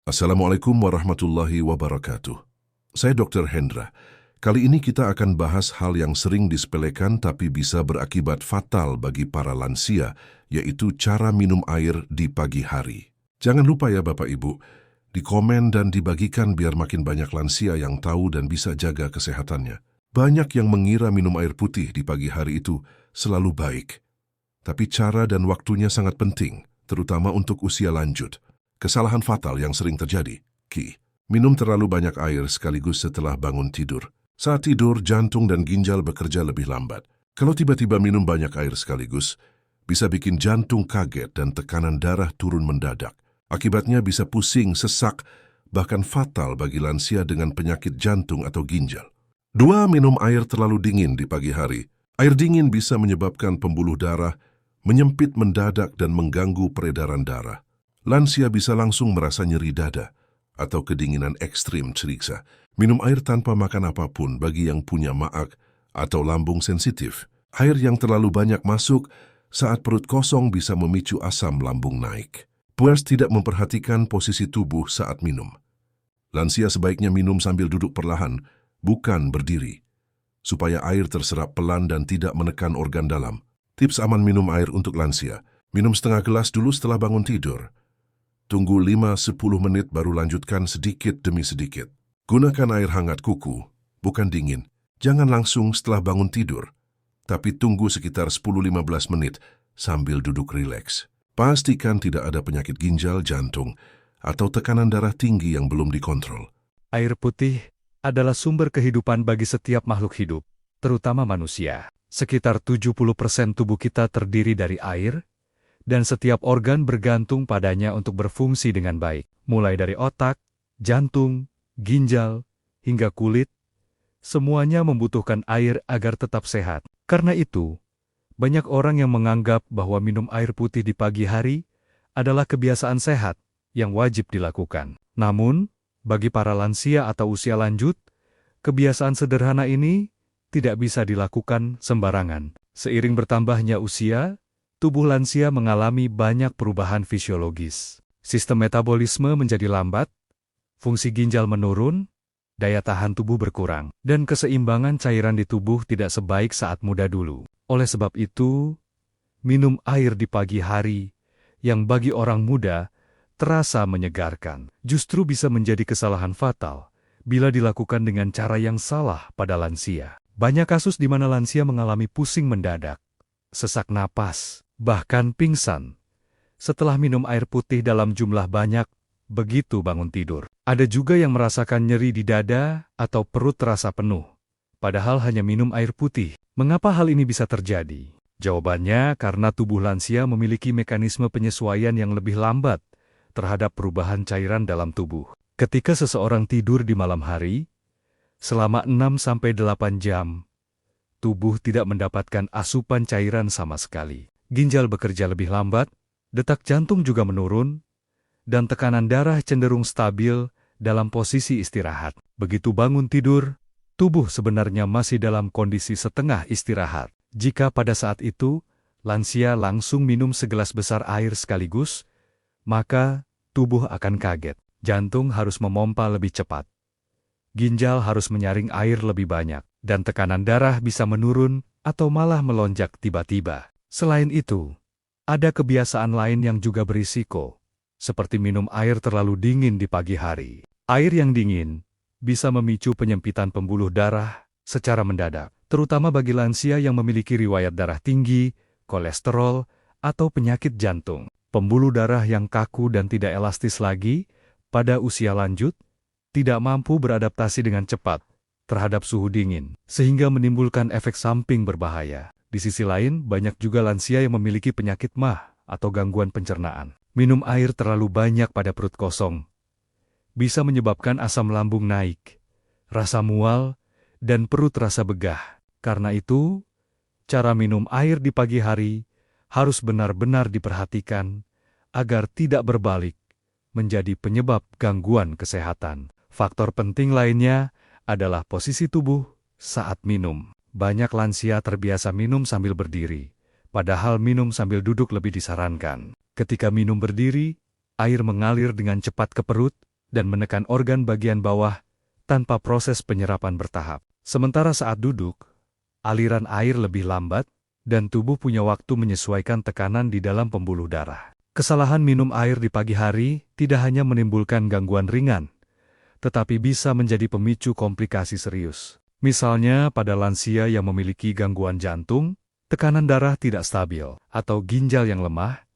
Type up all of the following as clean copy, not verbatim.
Assalamualaikum warahmatullahi wabarakatuh. Saya Dr. Hendra. Kali ini kita akan bahas hal yang sering disepelekan tapi bisa berakibat fatal bagi para lansia, yaitu cara minum air di pagi hari. Jangan lupa ya Bapak Ibu, di komen dan dibagikan biar makin banyak lansia yang tahu dan bisa jaga kesehatannya. Banyak yang mengira minum air putih di pagi hari itu selalu baik. Tapi cara dan waktunya sangat penting, terutama untuk usia lanjut. Kesalahan fatal yang sering terjadi. Minum terlalu banyak air sekaligus setelah bangun tidur. Saat tidur, jantung dan ginjal bekerja lebih lambat. Kalau tiba-tiba minum banyak air sekaligus, bisa bikin jantung kaget dan tekanan darah turun mendadak. Akibatnya bisa pusing, sesak, bahkan fatal bagi lansia dengan penyakit jantung atau ginjal. 2. Minum air terlalu dingin di pagi hari. Air dingin bisa menyebabkan pembuluh darah menyempit mendadak dan mengganggu peredaran darah. Lansia bisa langsung merasa nyeri dada atau kedinginan ekstrim ceriksa. Minum air tanpa makan apapun bagi yang punya maag atau lambung sensitif. Air yang terlalu banyak masuk saat perut kosong bisa memicu asam lambung naik. Puas tidak memperhatikan posisi tubuh saat minum. Lansia sebaiknya minum sambil duduk perlahan, bukan berdiri, supaya air terserap pelan dan tidak menekan organ dalam. Tips aman minum air untuk lansia. Minum setengah gelas dulu setelah bangun tidur. Tunggu 5-10 menit baru lanjutkan sedikit demi sedikit. Gunakan air hangat kuku, bukan dingin. Jangan langsung setelah bangun tidur, tapi tunggu sekitar 10-15 menit sambil duduk rileks. Pastikan tidak ada penyakit ginjal, jantung, atau tekanan darah tinggi yang belum dikontrol. Air putih adalah sumber kehidupan bagi setiap makhluk hidup, terutama manusia. Sekitar 70% tubuh kita terdiri dari air, dan setiap organ bergantung padanya untuk berfungsi dengan baik, mulai dari otak, jantung, ginjal, hingga kulit. Semuanya membutuhkan air agar tetap sehat. Karena itu, banyak orang yang menganggap bahwa minum air putih di pagi hari adalah kebiasaan sehat yang wajib dilakukan. Namun, bagi para lansia atau usia lanjut, kebiasaan sederhana ini tidak bisa dilakukan sembarangan. Seiring bertambahnya usia, tubuh lansia mengalami banyak perubahan fisiologis. Sistem metabolisme menjadi lambat, fungsi ginjal menurun, daya tahan tubuh berkurang, dan keseimbangan cairan di tubuh tidak sebaik saat muda dulu. Oleh sebab itu, minum air di pagi hari yang bagi orang muda terasa menyegarkan, justru bisa menjadi kesalahan fatal bila dilakukan dengan cara yang salah pada lansia. Banyak kasus di mana lansia mengalami pusing mendadak, sesak napas, bahkan pingsan setelah minum air putih dalam jumlah banyak begitu bangun tidur. Ada juga yang merasakan nyeri di dada atau perut terasa penuh, padahal hanya minum air putih. Mengapa hal ini bisa terjadi? Jawabannya karena tubuh lansia memiliki mekanisme penyesuaian yang lebih lambat terhadap perubahan cairan dalam tubuh. Ketika seseorang tidur di malam hari, selama 6-8 jam, tubuh tidak mendapatkan asupan cairan sama sekali. Ginjal bekerja lebih lambat, detak jantung juga menurun, dan tekanan darah cenderung stabil dalam posisi istirahat. Begitu bangun tidur, tubuh sebenarnya masih dalam kondisi setengah istirahat. Jika pada saat itu, lansia langsung minum segelas besar air sekaligus, maka tubuh akan kaget. Jantung harus memompa lebih cepat. Ginjal harus menyaring air lebih banyak, dan tekanan darah bisa menurun atau malah melonjak tiba-tiba. Selain itu, ada kebiasaan lain yang juga berisiko, seperti minum air terlalu dingin di pagi hari. Air yang dingin bisa memicu penyempitan pembuluh darah secara mendadak, terutama bagi lansia yang memiliki riwayat darah tinggi, kolesterol, atau penyakit jantung. Pembuluh darah yang kaku dan tidak elastis lagi pada usia lanjut tidak mampu beradaptasi dengan cepat terhadap suhu dingin, sehingga menimbulkan efek samping berbahaya. Di sisi lain, banyak juga lansia yang memiliki penyakit MAH atau gangguan pencernaan. Minum air terlalu banyak pada perut kosong bisa menyebabkan asam lambung naik, rasa mual, dan perut terasa begah. Karena itu, cara minum air di pagi hari harus benar-benar diperhatikan agar tidak berbalik menjadi penyebab gangguan kesehatan. Faktor penting lainnya adalah posisi tubuh saat minum. Banyak lansia terbiasa minum sambil berdiri, padahal minum sambil duduk lebih disarankan. Ketika minum berdiri, air mengalir dengan cepat ke perut, dan menekan organ bagian bawah tanpa proses penyerapan bertahap. Sementara saat duduk, aliran air lebih lambat dan tubuh punya waktu menyesuaikan tekanan di dalam pembuluh darah. Kesalahan minum air di pagi hari tidak hanya menimbulkan gangguan ringan, tetapi bisa menjadi pemicu komplikasi serius. Misalnya pada lansia yang memiliki gangguan jantung, tekanan darah tidak stabil, atau ginjal yang lemah.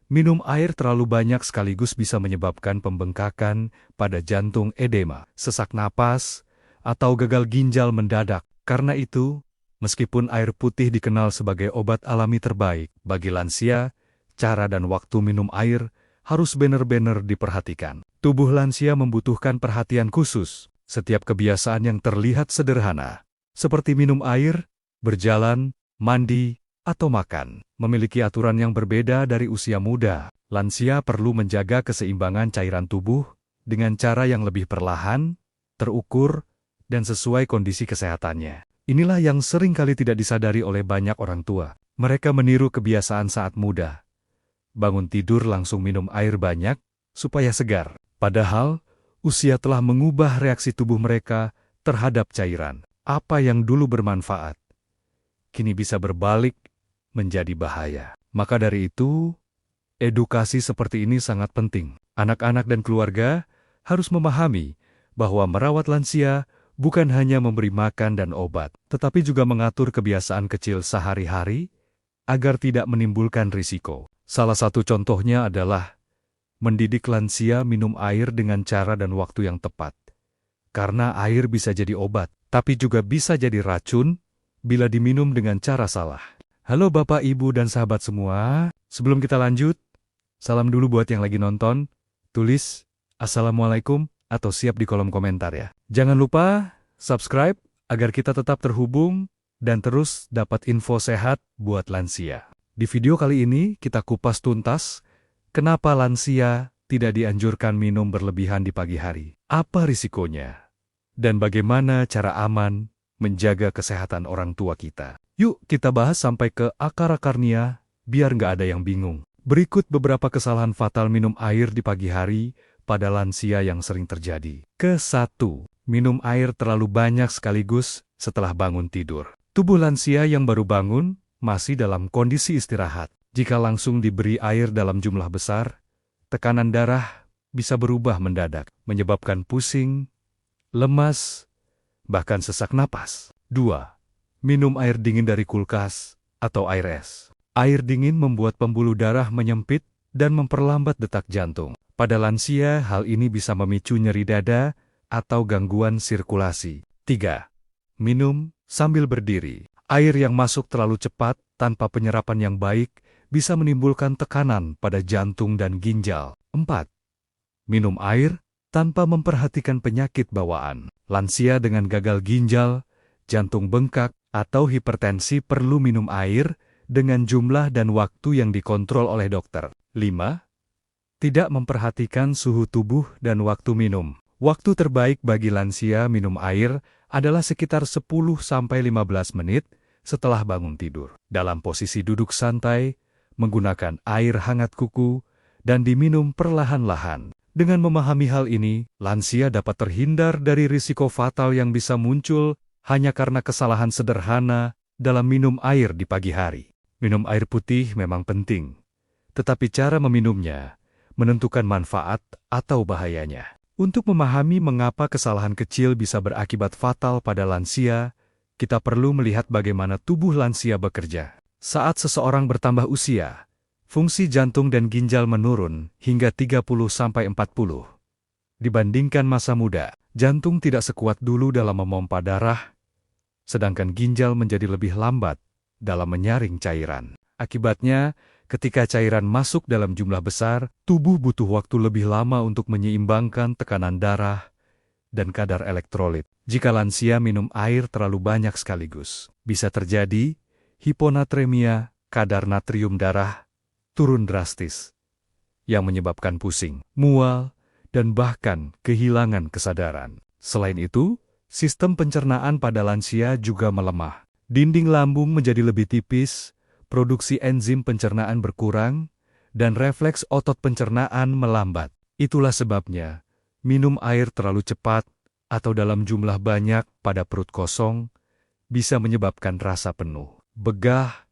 Minum air terlalu banyak sekaligus bisa menyebabkan pembengkakan pada jantung, edema, sesak napas, atau gagal ginjal mendadak. Karena itu, meskipun air putih dikenal sebagai obat alami terbaik bagi lansia, cara dan waktu minum air harus benar-benar diperhatikan. Tubuh lansia membutuhkan perhatian khusus. Setiap kebiasaan yang terlihat sederhana, seperti minum air, berjalan, mandi, atau makan, memiliki aturan yang berbeda dari usia muda. Lansia perlu menjaga keseimbangan cairan tubuh dengan cara yang lebih perlahan, terukur, dan sesuai kondisi kesehatannya. Inilah yang sering kali tidak disadari oleh banyak orang tua. Mereka meniru kebiasaan saat muda. Bangun tidur langsung minum air banyak, supaya segar. Padahal, usia telah mengubah reaksi tubuh mereka terhadap cairan. Apa yang dulu bermanfaat, kini bisa berbalik menjadi bahaya. Maka dari itu, edukasi seperti ini sangat penting. Anak-anak dan keluarga harus memahami bahwa merawat lansia bukan hanya memberi makan dan obat, tetapi juga mengatur kebiasaan kecil sehari-hari agar tidak menimbulkan risiko. Salah satu contohnya adalah mendidik lansia minum air dengan cara dan waktu yang tepat. Karena air bisa jadi obat, tapi juga bisa jadi racun bila diminum dengan cara salah. Halo Bapak, Ibu, dan sahabat semua. Sebelum kita lanjut, salam dulu buat yang lagi nonton. Tulis Assalamualaikum atau siap di kolom komentar ya. Jangan lupa subscribe agar kita tetap terhubung dan terus dapat info sehat buat lansia. Di video kali ini kita kupas tuntas kenapa lansia tidak dianjurkan minum berlebihan di pagi hari. Apa risikonya? Dan bagaimana cara aman menjaga kesehatan orang tua kita? Yuk kita bahas sampai ke akar-akarnya, biar nggak ada yang bingung. Berikut beberapa kesalahan fatal minum air di pagi hari pada lansia yang sering terjadi. Ke-1. Minum air terlalu banyak sekaligus setelah bangun tidur. Tubuh lansia yang baru bangun masih dalam kondisi istirahat. Jika langsung diberi air dalam jumlah besar, tekanan darah bisa berubah mendadak, menyebabkan pusing, lemas, bahkan sesak napas. 2. Minum air dingin dari kulkas atau air es. Air dingin membuat pembuluh darah menyempit dan memperlambat detak jantung. Pada lansia, hal ini bisa memicu nyeri dada atau gangguan sirkulasi. 3. Minum sambil berdiri. Air yang masuk terlalu cepat tanpa penyerapan yang baik bisa menimbulkan tekanan pada jantung dan ginjal. 4. Minum air tanpa memperhatikan penyakit bawaan. Lansia dengan gagal ginjal, jantung bengkak, atau hipertensi perlu minum air dengan jumlah dan waktu yang dikontrol oleh dokter. 5. Tidak memperhatikan suhu tubuh dan waktu minum. Waktu terbaik bagi lansia minum air adalah sekitar 10-15 menit setelah bangun tidur. Dalam posisi duduk santai, menggunakan air hangat kuku, dan diminum perlahan-lahan. Dengan memahami hal ini, lansia dapat terhindar dari risiko fatal yang bisa muncul hanya karena kesalahan sederhana dalam minum air di pagi hari. Minum air putih memang penting, tetapi cara meminumnya menentukan manfaat atau bahayanya. Untuk memahami mengapa kesalahan kecil bisa berakibat fatal pada lansia, kita perlu melihat bagaimana tubuh lansia bekerja. Saat seseorang bertambah usia, fungsi jantung dan ginjal menurun hingga 30-40. Dibandingkan masa muda, jantung tidak sekuat dulu dalam memompa darah, sedangkan ginjal menjadi lebih lambat dalam menyaring cairan. Akibatnya, ketika cairan masuk dalam jumlah besar, tubuh butuh waktu lebih lama untuk menyeimbangkan tekanan darah dan kadar elektrolit. Jika lansia minum air terlalu banyak sekaligus, bisa terjadi hiponatremia, kadar natrium darah turun drastis, yang menyebabkan pusing, mual, dan bahkan kehilangan kesadaran. Selain itu, sistem pencernaan pada lansia juga melemah. Dinding lambung menjadi lebih tipis, produksi enzim pencernaan berkurang, dan refleks otot pencernaan melambat. Itulah sebabnya, Minum air terlalu cepat atau dalam jumlah banyak pada perut kosong bisa menyebabkan rasa penuh, begah,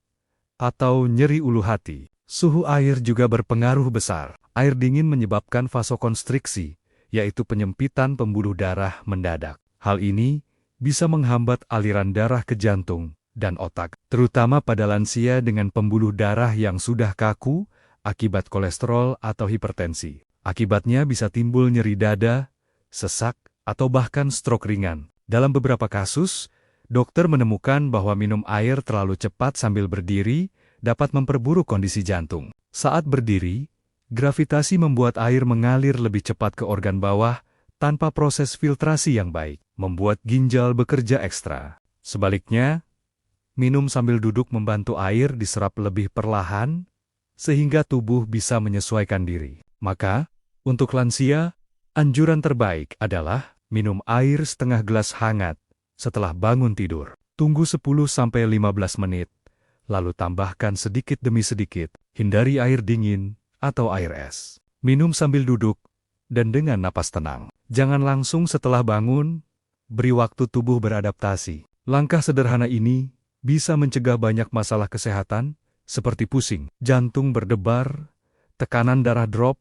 atau nyeri ulu hati. Suhu air juga berpengaruh besar. Air dingin menyebabkan vasokonstriksi, yaitu penyempitan pembuluh darah mendadak. Hal ini bisa menghambat aliran darah ke jantung dan otak, terutama pada lansia dengan pembuluh darah yang sudah kaku akibat kolesterol atau hipertensi. Akibatnya bisa timbul nyeri dada, sesak, atau bahkan stroke ringan. Dalam beberapa kasus, dokter menemukan bahwa minum air terlalu cepat sambil berdiri dapat memperburuk kondisi jantung. Saat berdiri, gravitasi membuat air mengalir lebih cepat ke organ bawah tanpa proses filtrasi yang baik, membuat ginjal bekerja ekstra. Sebaliknya, minum sambil duduk membantu air diserap lebih perlahan, sehingga tubuh bisa menyesuaikan diri. Maka, untuk lansia, anjuran terbaik adalah minum air setengah gelas hangat setelah bangun tidur. Tunggu 10-15 menit, lalu tambahkan sedikit demi sedikit. Hindari air dingin atau air es. Minum sambil duduk dan dengan napas tenang. Jangan langsung setelah bangun, beri waktu tubuh beradaptasi. Langkah sederhana ini bisa mencegah banyak masalah kesehatan seperti pusing, jantung berdebar, tekanan darah drop,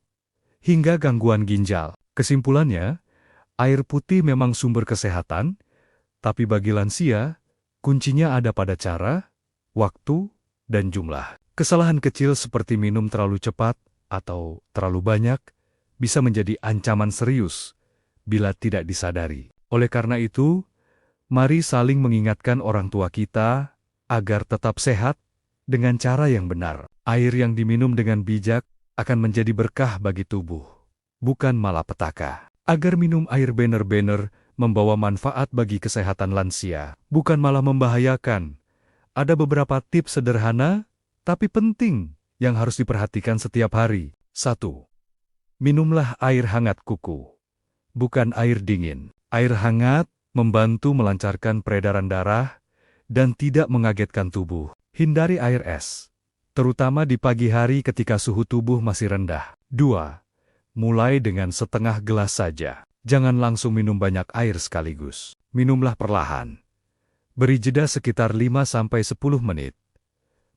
hingga gangguan ginjal. Kesimpulannya, air putih memang sumber kesehatan, tapi bagi lansia, kuncinya ada pada cara, waktu, dan jumlah. Kesalahan kecil seperti minum terlalu cepat atau terlalu banyak bisa menjadi ancaman serius bila tidak disadari. Oleh karena itu, mari saling mengingatkan orang tua kita agar tetap sehat dengan cara yang benar. Air yang diminum dengan bijak akan menjadi berkah bagi tubuh, bukan malapetaka. Agar minum air benar-benar membawa manfaat bagi kesehatan lansia, bukan malah membahayakan. Ada beberapa tips sederhana, tapi penting yang harus diperhatikan setiap hari. 1. Minumlah air hangat kuku, bukan air dingin. Air hangat membantu melancarkan peredaran darah dan tidak mengagetkan tubuh. Hindari air es, terutama di pagi hari ketika suhu tubuh masih rendah. 2. Mulai dengan setengah gelas saja. Jangan langsung minum banyak air sekaligus. Minumlah perlahan. Beri jeda sekitar 5-10 menit.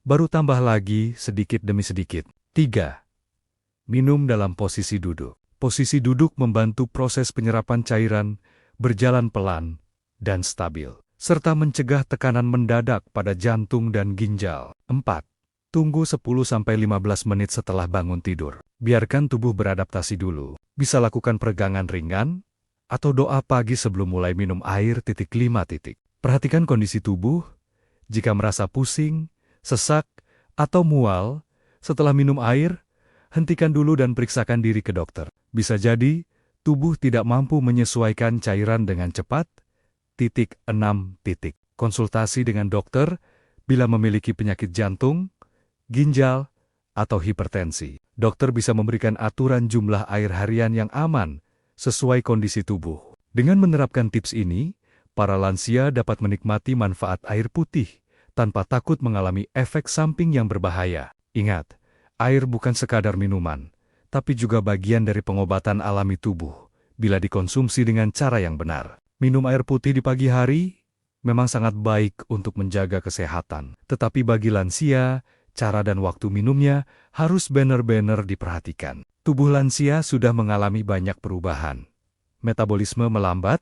Baru tambah lagi sedikit demi sedikit. 3. Minum dalam posisi duduk. Posisi duduk membantu proses penyerapan cairan berjalan pelan dan stabil, serta mencegah tekanan mendadak pada jantung dan ginjal. 4. Tunggu 10-15 menit setelah bangun tidur. Biarkan tubuh beradaptasi dulu. Bisa lakukan peregangan ringan atau doa pagi sebelum mulai minum air. 5. Perhatikan kondisi tubuh. Jika merasa pusing, sesak, atau mual setelah minum air, hentikan dulu dan periksakan diri ke dokter. Bisa jadi tubuh tidak mampu menyesuaikan cairan dengan cepat. 6. Konsultasi dengan dokter bila memiliki penyakit jantung, ginjal, atau hipertensi. Dokter bisa memberikan aturan jumlah air harian yang aman sesuai kondisi tubuh. Dengan menerapkan tips ini, para lansia dapat menikmati manfaat air putih tanpa takut mengalami efek samping yang berbahaya. Ingat, air bukan sekadar minuman, tapi juga bagian dari pengobatan alami tubuh bila dikonsumsi dengan cara yang benar. Minum air putih di pagi hari memang sangat baik untuk menjaga kesehatan, tetapi bagi lansia, cara dan waktu minumnya harus benar-benar diperhatikan. Tubuh lansia sudah mengalami banyak perubahan. Metabolisme melambat,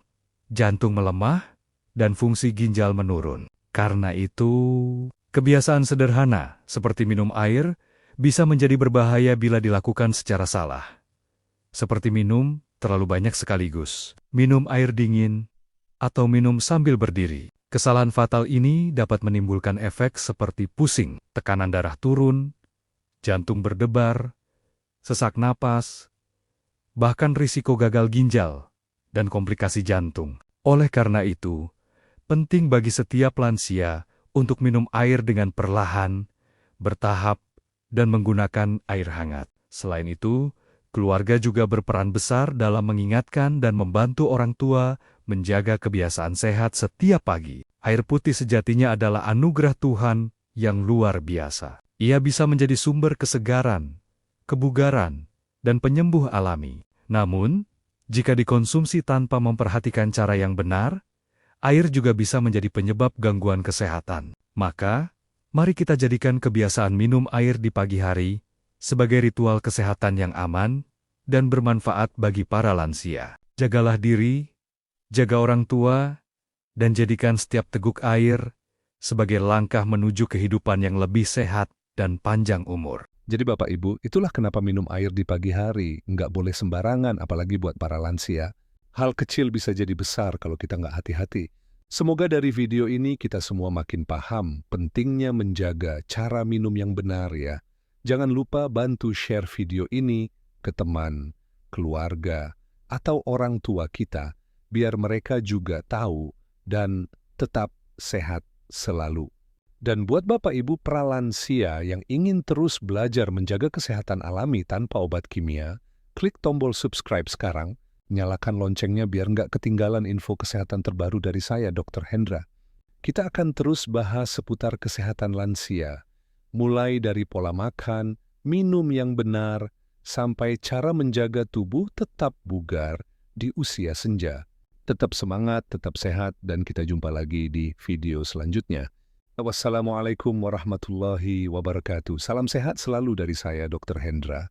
jantung melemah, dan fungsi ginjal menurun. Karena itu, kebiasaan sederhana seperti minum air bisa menjadi berbahaya bila dilakukan secara salah. Seperti minum terlalu banyak sekaligus, minum air dingin, atau minum sambil berdiri. Kesalahan fatal ini dapat menimbulkan efek seperti pusing, tekanan darah turun, jantung berdebar, sesak napas, bahkan risiko gagal ginjal dan komplikasi jantung. Oleh karena itu, penting bagi setiap lansia untuk minum air dengan perlahan, bertahap, dan menggunakan air hangat. Selain itu, keluarga juga berperan besar dalam mengingatkan dan membantu orang tua menjaga kebiasaan sehat setiap pagi. Air putih sejatinya adalah anugerah Tuhan yang luar biasa. Ia bisa menjadi sumber kesegaran, kebugaran, dan penyembuh alami. Namun, Jika dikonsumsi tanpa memperhatikan cara yang benar, air juga bisa menjadi penyebab gangguan kesehatan. Maka, mari kita jadikan kebiasaan minum air di pagi hari sebagai ritual kesehatan yang aman dan bermanfaat bagi para lansia. Jagalah diri, jaga orang tua, dan jadikan setiap teguk air sebagai langkah menuju kehidupan yang lebih sehat dan panjang umur. Jadi Bapak Ibu, itulah kenapa minum air di pagi hari nggak boleh sembarangan, apalagi buat para lansia. Hal kecil bisa jadi besar kalau kita nggak hati-hati. Semoga dari video ini kita semua makin paham pentingnya menjaga cara minum yang benar ya. Jangan lupa bantu share video ini ke teman, keluarga, atau orang tua kita, biar mereka juga tahu dan tetap sehat selalu. Dan buat Bapak Ibu pralansia yang ingin terus belajar menjaga kesehatan alami tanpa obat kimia, klik tombol subscribe sekarang, nyalakan loncengnya biar nggak ketinggalan info kesehatan terbaru dari saya, Dr. Hendra. Kita akan terus bahas seputar kesehatan lansia, mulai dari pola makan, minum yang benar, sampai cara menjaga tubuh tetap bugar di usia senja. Tetap semangat, tetap sehat, dan kita jumpa lagi di video selanjutnya. Wassalamualaikum warahmatullahi wabarakatuh. Salam sehat selalu dari saya, Dr. Hendra.